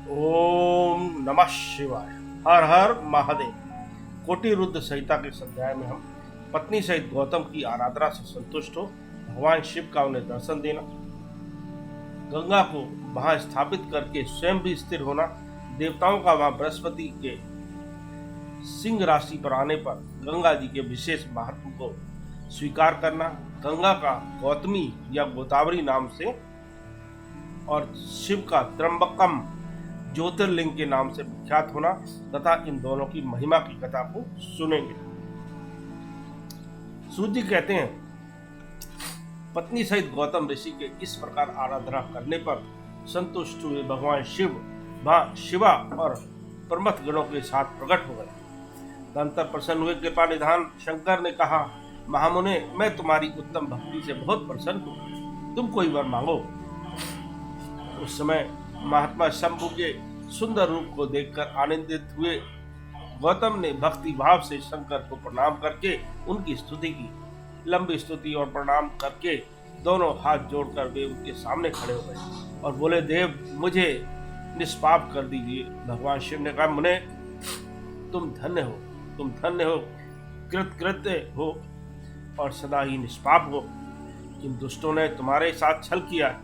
ओम नमः शिवाय। हर हर महादेव। कोटि रुद्र संहिता के अध्याय में हम पत्नी सहित गौतम की आराधना से संतुष्ट हो भगवान शिव का उन्हें दर्शन देना, गंगा को वहां स्थापित करके स्वयं भी स्थिर होना, देवताओं का वहां बृहस्पति के सिंह राशि पर आने पर गंगा जी के विशेष महत्व को स्वीकार करना, गंगा का गौतमी या गोदावरी नाम से और शिव का त्र्यंबकम ज्योतिर्लिंग के नाम से विख्यात होना तथा इन दोनों की महिमा की कथा को सुनेंगे। सूत जी कहते हैं, पत्नी सहित गौतम ऋषि के इस प्रकार आराधना करने पर संतुष्ट हुए भगवान शिव शिवा और प्रमथ गणों के साथ प्रकट हो गए। तदंतर प्रसन्न हुए कृपा निधान शंकर ने कहा, महामुने, मैं तुम्हारी उत्तम भक्ति से बहुत प्रसन्न हूँ, तुम कोई वर मांगो। उस समय महात्मा शंभु के सुंदर रूप को देखकर आनंदित हुए गौतम ने भक्ति भाव से शंकर को प्रणाम करके उनकी स्तुति की। लंबी स्तुति और प्रणाम करके दोनों हाथ जोड़कर वे उनके सामने खड़े हो गए और बोले, देव, मुझे निष्पाप कर दीजिए। भगवान शिव ने कहा, मुने, तुम धन्य हो, तुम धन्य हो, कृतकृत्य हो और सदा ही निष्पाप हो। इन दुष्टों ने तुम्हारे साथ छल किया।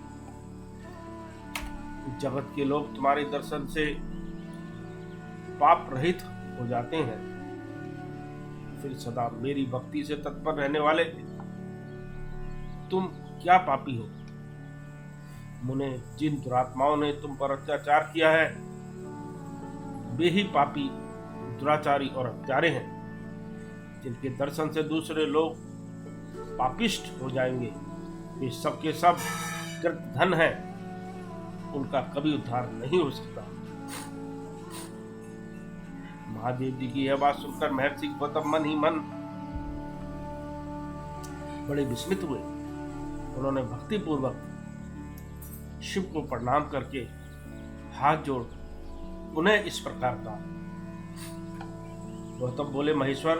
जगत के लोग तुम्हारे दर्शन से पाप रहित हो जाते हैं, फिर सदा मेरी भक्ति से तत्पर रहने वाले तुम क्या पापी हो। मुने, जिन दुरात्माओं ने तुम पर अत्याचार किया है वे ही पापी, दुराचारी और हत्यारे हैं, जिनके दर्शन से दूसरे लोग पापिष्ट हो जाएंगे। वे सब के सब कृतधन हैं, उनका कभी उद्धार नहीं हो सकता। महादेव जी की यह बात सुनकर महर्षि गौतम मन ही मन बड़े विस्मित हुए। उन्होंने भक्ति पूर्वक शिव को प्रणाम करके हाथ जोड़ उन्हें इस प्रकार कहा। गौतम बोले, महेश्वर,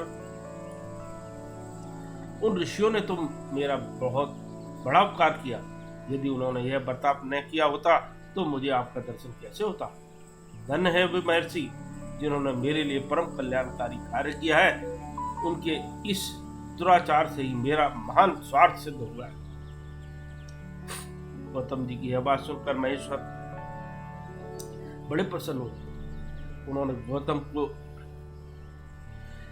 उन ऋषियों ने तुम मेरा बहुत बड़ा उपकार किया। यदि उन्होंने यह बर्ताव न किया होता तो मुझे आपका दर्शन कैसे होता। धन्य है वे महर्षि जिन्होंने मेरे लिए परम कल्याणकारी कार्य किया है। उनके इस दुराचार से ही मेरा महान स्वार्थ सिद्ध हुआ है। गौतम जी की यह बात सुनकर महेश्वर बड़े प्रसन्न हुए। उन्होंने गौतम को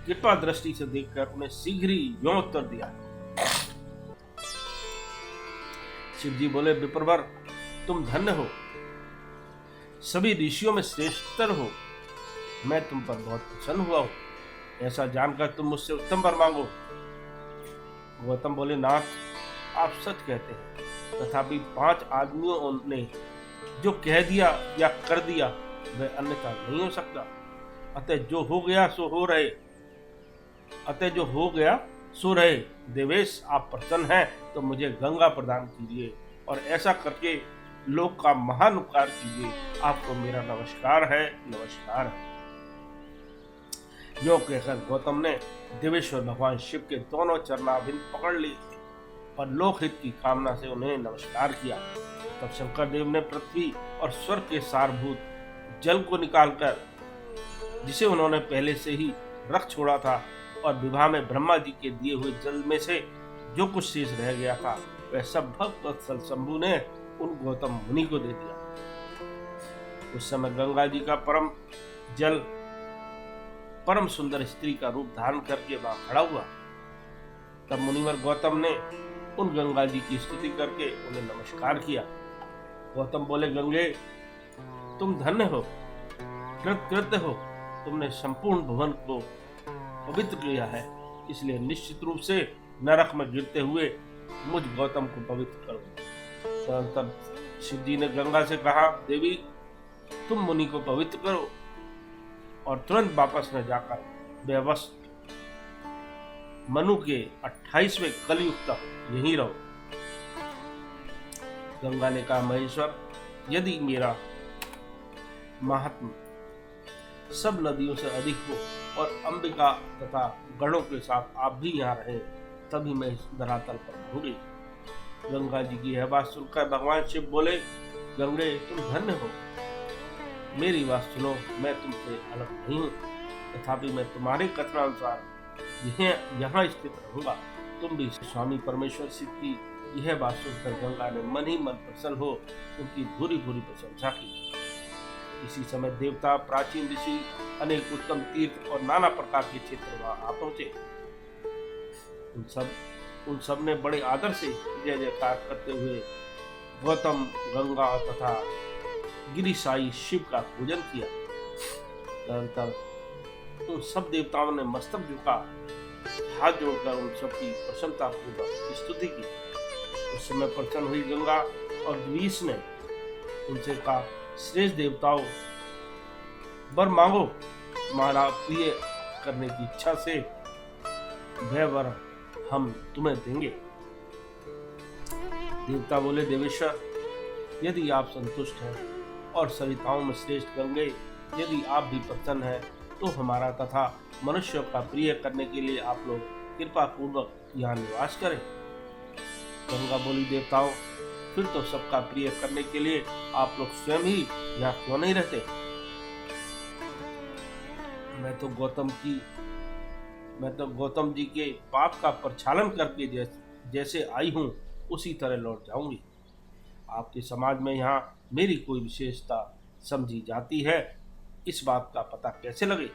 कृपा दृष्टि से देखकर उन्हें शीघ्र ही यों उत्तर दिया। शिव जी बोले, विप्रवर, तुम धन्य हो, सभी ऋषियों में श्रेष्ठतर हो। मैं तुम पर बहुत प्रसन्न हुआ हूं। ऐसा जानकर तुम मुझसे उत्तम वर मांगो। गौतम बोले, नाथ, आप सच कहते हैं, तथापि 5 आदमियों ने जो कह दिया या कर दिया वह अन्यथा नहीं हो सकता। अतः जो हो गया सो रहे। देवेश, आप प्रसन्न हैं तो मुझे गंगा प्रदान कीजिए और ऐसा करके लोक का महान उपकार कीजिए। आपको मेरा नमस्कार है, नमस्कार है। यो कहकर गौतम ने देवेश्वर भगवान शिव के दोनों चरणाभिंद पकड़ लिए और लोकहित की कामना से उन्हें नमस्कार किया। तब शंकर देव ने पृथ्वी और स्वर्ग के सारभूत जल को निकालकर, जिसे उन्होंने पहले से ही रख छोड़ा था, और विवाह में ब्रह्मा जी के दिए हुए जल में से जो कुछ शेष रह गया था वह सब भक्त वत्सल शंभु ने उन गौतम मुनि को दे दिया। उस समय गंगा जी का परम जल परम सुंदर स्त्री का रूप धारण करके वहां खड़ा हुआ। तब मुनिवर गौतम ने उन गंगा जी की स्तुति करके उन्हें नमस्कार किया। गौतम बोले, गंगे, तुम धन्य हो, कृतकृत्य हो। तुमने संपूर्ण भुवन को पवित्र किया है, इसलिए निश्चित रूप से नरक में गिरते हुए मुझ गौतम को पवित्र करो। तब शिव जी ने गंगा से कहा, देवी, तुम मुनि को पवित्र करो और तुरंत वापस न जाकर व्यवस्थ मनु के 28वें कलयुग तक यहीं रहो। गंगा ने कहा, महेश्वर, यदि मेरा महात्मा सब नदियों से अधिक हो और अंबिका तथा गणों के साथ आप भी यहाँ रहे, तभी मैं इस धरातल पर रहूंगी। गंगा जी की यह बात सुनकर भगवान शिव बोले, गंगे, तुम धन्य हो, मेरी बात सुनो, मैं तुमसे अलग नहीं हूँ, तथापि मैं तुम्हारे कथनानुसार यहाँ स्थित रहूंगा। तुम भी स्वामी परमेश्वर शिव की यह बात सुनकर गंगा ने मन ही मन प्रसन्न हो उनकी भूरी भूरी प्रशंसा की। इसी समय देवता, प्राचीन ऋषि, अनेक उत्तम तीर्थ और नाना प्रकार के क्षेत्र वहां आ पहुंचे। उन सब ने बड़े आदर से जय जयकार करते हुए गौतम, गंगा तथा गिरिसाई शिव का पूजन किया। तदनंतर उन सब देवताओं ने मस्तक झुका, हाथ जोड़कर उन सबकी प्रसन्नता पूर्वक स्तुति की। उस समय प्रसन्न हुई गंगा और द्विष ने उनसे कहा, श्रेष्ठ देवताओं, वर मांगो, तुम्हारा प्रिय करने की इच्छा से वह वर हम तुम्हें देंगे। देवता बोले, देवेश्वर, यदि आप संतुष्ट हैं और सरिताओं में श्रेष्ठ गंगे यदि आप भी प्रसन्न हैं, तो हमारा तथा मनुष्यों का प्रिय करने के लिए आप लोग कृपा पूर्वक यहाँ निवास करें। गंगा बोली, देवताओं, फिर तो सबका प्रिय करने के लिए आप लोग स्वयं ही यहाँ क्यों नहीं रहते? मैं तो गौतम जी के पाप का प्रक्षालन करके जैसे आई हूँ उसी तरह लौट जाऊंगी। आपके समाज में यहाँ मेरी कोई विशेषता समझी जाती है, इस बात का पता कैसे लगे?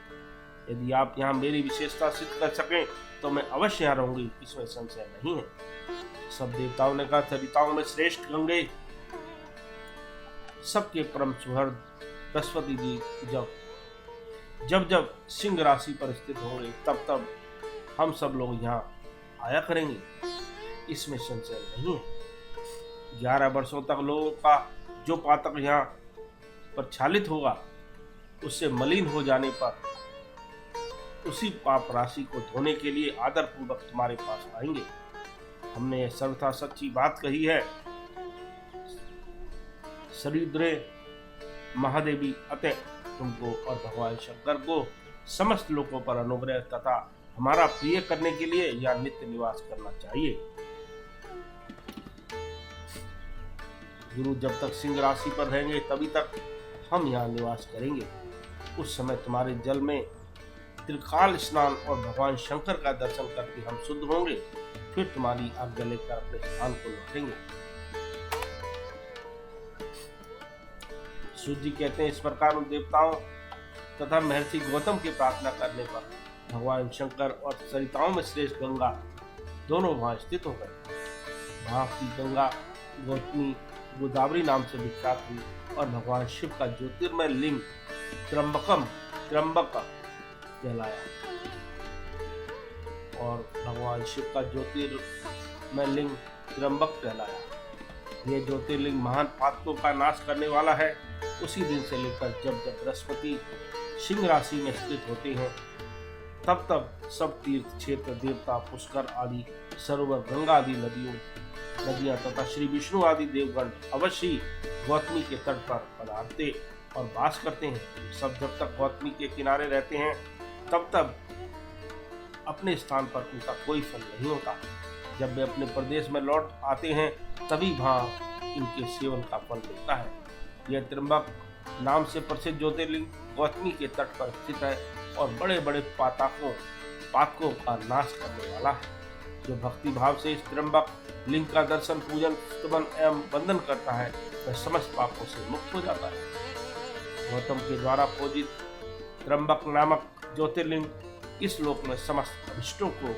यदि आप यहाँ मेरी विशेषता सिद्ध कर सकें तो मैं अवश्य यहाँ रहूंगी, इसमें संशय नहीं है। सब देवताओं ने कहा, सरिताओं में श्रेष्ठ गंगे, सबके परम सुहृद बृहस्पति जी जब सिंह राशि पर स्थित होंगे तब हम सब लोग यहाँ आया करेंगे, इसमें संशय नहीं है। 11 वर्षों तक लोगों का जो पातक यहाँ प्रक्षालित होगा, उससे मलिन हो जाने पर उसी पाप राशि को धोने के लिए आदर पूर्वक तुम्हारे पास आएंगे। हमने यह सर्वथा सच्ची बात कही है। शरीद्रे महादेवी अतः तुमको और भगवान शंकर को समस्त लोगों पर अनुग्रह तथा हमारा प्रिय करने के लिए यहाँ नित्य निवास करना चाहिए। गुरु जब तक सिंह राशि पर रहेंगे तभी तक हम यहाँ निवास करेंगे। उस समय तुम्हारे जल में त्रिकाल स्नान और भगवान शंकर का दर्शन करके हम शुद्ध होंगे, फिर तुम्हारी आज्ञा लेकर अपने स्थान को लौटेंगे। सूर्य जी कहते हैं, इस प्रकार उन देवताओं तथा महर्षि गौतम की प्रार्थना करने पर भगवान शंकर और सरिताओं में श्रेष्ठ गंगा दोनों वहां स्थित हो गए। वहां की गंगा गौतमी गोदावरी नाम से विख्यात हुई और भगवान शिव का ज्योतिर्मय लिंग त्र्यंबक कहलाया। यह ज्योतिर्लिंग महान पातकों का नाश करने वाला है। उसी दिन से लेकर जब बृहस्पति सिंह राशि में स्थित होते हैं तब सब तीर्थ क्षेत्र, देवता, पुष्कर आदि सरोवर, गंगा आदि नदियां तथा श्री विष्णु आदि देवगण अवश्य गौतमी के तट पर पधारते और वास करते हैं। सब जब तक गौतमी के किनारे रहते हैं तब अपने स्थान पर उनका कोई फल नहीं होता। जब वे अपने प्रदेश में लौट आते हैं तभी वहाँ इनके सेवन का फल मिलता है। यह त्र्यंबक नाम से प्रसिद्ध ज्योतिर्लिंग गौतमी के तट पर स्थित है और बड़े बड़े पातकों का नाश करने वाला है। जो भक्ति भाव से इस त्र्यंबक लिंग का दर्शन, पूजन, स्तुति एवं वंदन करता है वह समस्त पापों से मुक्त हो जाता है। गौतम के द्वारा पूजित त्र्यंबक नामक ज्योतिर्लिंग इस लोक में समस्त अभिष्टों को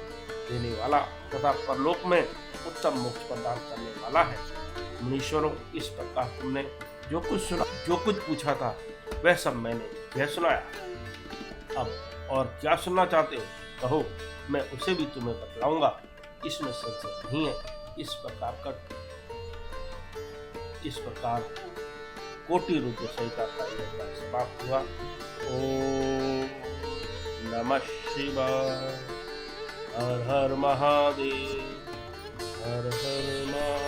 देने वाला तथा परलोक में उत्तम मोक्ष प्रदान करने वाला है। मुनीश्वरों, इस प्रकार तुमने जो कुछ पूछा था वह सब मैंने यह सुनाया। अब और क्या सुनना चाहते हो कहो, मैं उसे भी तुम्हें बतलाऊंगा, इसमें संशय नहीं है। इस प्रकार कोटि रुद्र संहिता का यह समाप्त हुआ। ओम नमः शिवाय। हर हर महादेव, हर हर महादेव।